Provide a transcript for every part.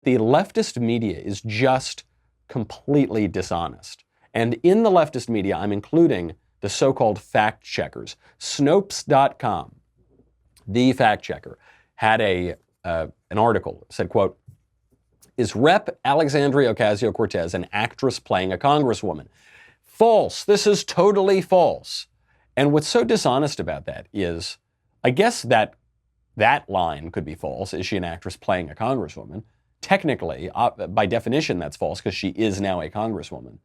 The leftist media is just completely dishonest. And in the leftist media, I'm including the so-called fact checkers. Snopes.com, the fact checker, had an article that said, quote, "Is Rep. Alexandria Ocasio-Cortez an actress playing a congresswoman?" False. This is totally false. And what's so dishonest about that is, I guess that line could be false. Is she an actress playing a congresswoman? Technically, by definition, that's false because she is now a congresswoman.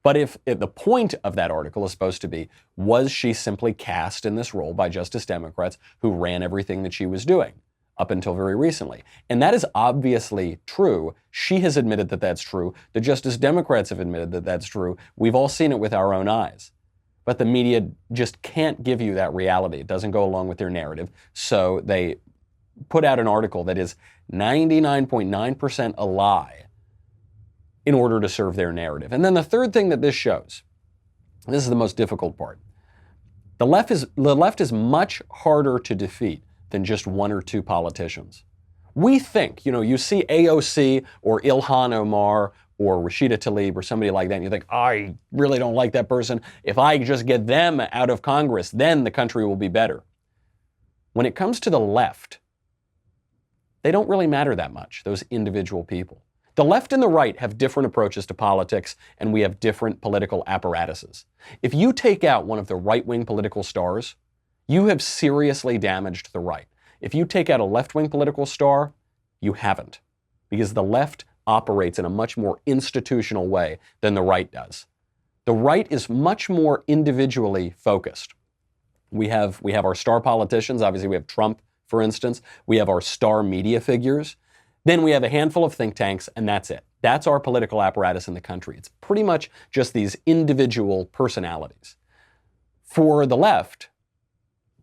But if the point of that article is supposed to be, was she simply cast in this role by Justice Democrats who ran everything that she was doing up until very recently? And that is obviously true. She has admitted that that's true. The Justice Democrats have admitted that that's true. We've all seen it with our own eyes. But the media just can't give you that reality. It doesn't go along with their narrative. So they put out an article that is 99.9% a lie in order to serve their narrative. And then the third thing that this shows, this is the most difficult part, the left is much harder to defeat than just one or two politicians. We think, you see AOC or Ilhan Omar or Rashida Tlaib or somebody like that, and you think, I really don't like that person. If I just get them out of Congress, then the country will be better. When it comes to the left, they don't really matter that much, those individual people. The left and the right have different approaches to politics, and we have different political apparatuses. If you take out one of the right-wing political stars, you have seriously damaged the right. If you take out a left-wing political star, you haven't, because the left operates in a much more institutional way than the right does. The right is much more individually focused. We have our star politicians. Obviously, we have Trump, for instance. We have our star media figures. Then we have a handful of think tanks, and that's it. That's our political apparatus in the country. It's pretty much just these individual personalities. For the left,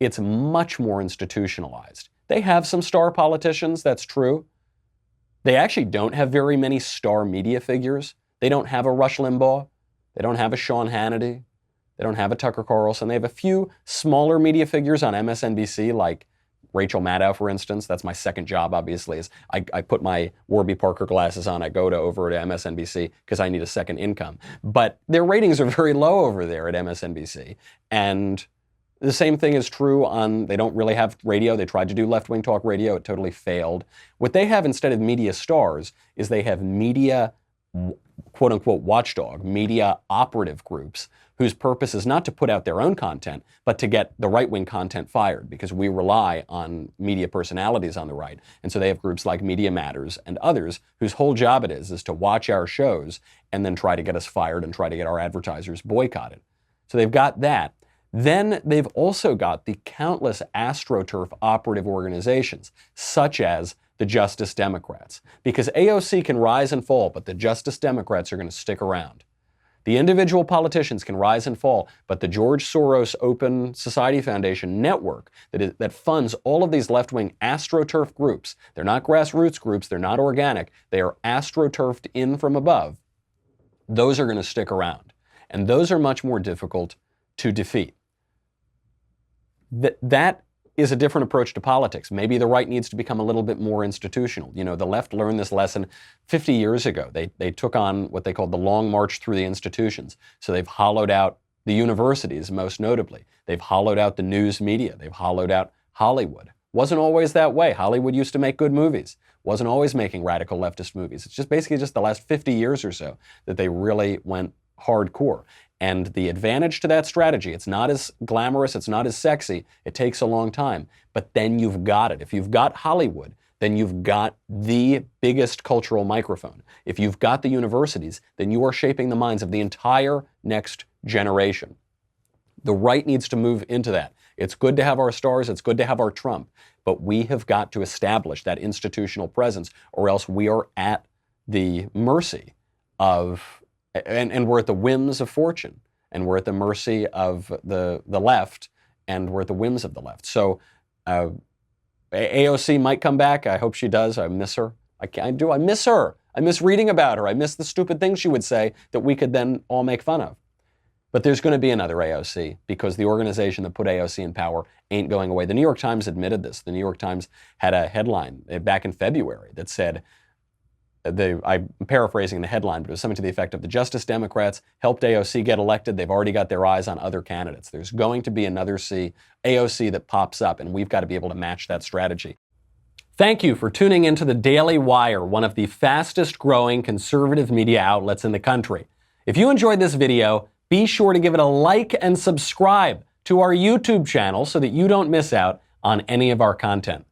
it's much more institutionalized. They have some star politicians, that's true. They actually don't have very many star media figures. They don't have a Rush Limbaugh. They don't have a Sean Hannity. They don't have a Tucker Carlson. They have a few smaller media figures on MSNBC, like Rachel Maddow, for instance. That's my second job, obviously, is I put my Warby Parker glasses on. I go over to MSNBC because I need a second income. But their ratings are very low over there at MSNBC. And the same thing is true they don't really have radio. They tried to do left-wing talk radio. It totally failed. What they have instead of media stars is they have media, quote-unquote, watchdog, media operative groups whose purpose is not to put out their own content, but to get the right-wing content fired, because we rely on media personalities on the right. And so they have groups like Media Matters and others whose whole job it is to watch our shows and then try to get us fired and try to get our advertisers boycotted. So they've got that. Then they've also got the countless AstroTurf operative organizations, such as the Justice Democrats. Because AOC can rise and fall, but the Justice Democrats are going to stick around. The individual politicians can rise and fall, but the George Soros Open Society Foundation network that funds all of these left-wing AstroTurf groups, they're not grassroots groups, they're not organic, they are AstroTurfed in from above, those are going to stick around. And those are much more difficult to defeat. That is a different approach to politics. Maybe the right needs to become a little bit more institutional. The left learned this lesson 50 years ago. They took on what they called the long march through the institutions. So they've hollowed out the universities, most notably. They've hollowed out the news media. They've hollowed out Hollywood. Wasn't always that way. Hollywood used to make good movies. Wasn't always making radical leftist movies. It's just basically just the last 50 years or so that they really went hardcore. And the advantage to that strategy, it's not as glamorous, it's not as sexy, it takes a long time, but then you've got it. If you've got Hollywood, then you've got the biggest cultural microphone. If you've got the universities, then you are shaping the minds of the entire next generation. The right needs to move into that. It's good to have our stars, it's good to have our Trump, but we have got to establish that institutional presence, or else we are at the mercy of and we're at the whims of fortune, and we're at the mercy of the left, and we're at the whims of the left. So AOC might come back. I hope she does. I miss her. I miss her. I miss reading about her. I miss the stupid things she would say that we could then all make fun of. But there's going to be another AOC, because the organization that put AOC in power ain't going away. The New York Times admitted this. The New York Times had a headline back in February that said, I'm paraphrasing the headline, but it was something to the effect of the Justice Democrats helped AOC get elected. They've already got their eyes on other candidates. There's going to be another AOC that pops up, and we've got to be able to match that strategy. Thank you for tuning into the Daily Wire, one of the fastest growing conservative media outlets in the country. If you enjoyed this video, be sure to give it a like and subscribe to our YouTube channel so that you don't miss out on any of our content.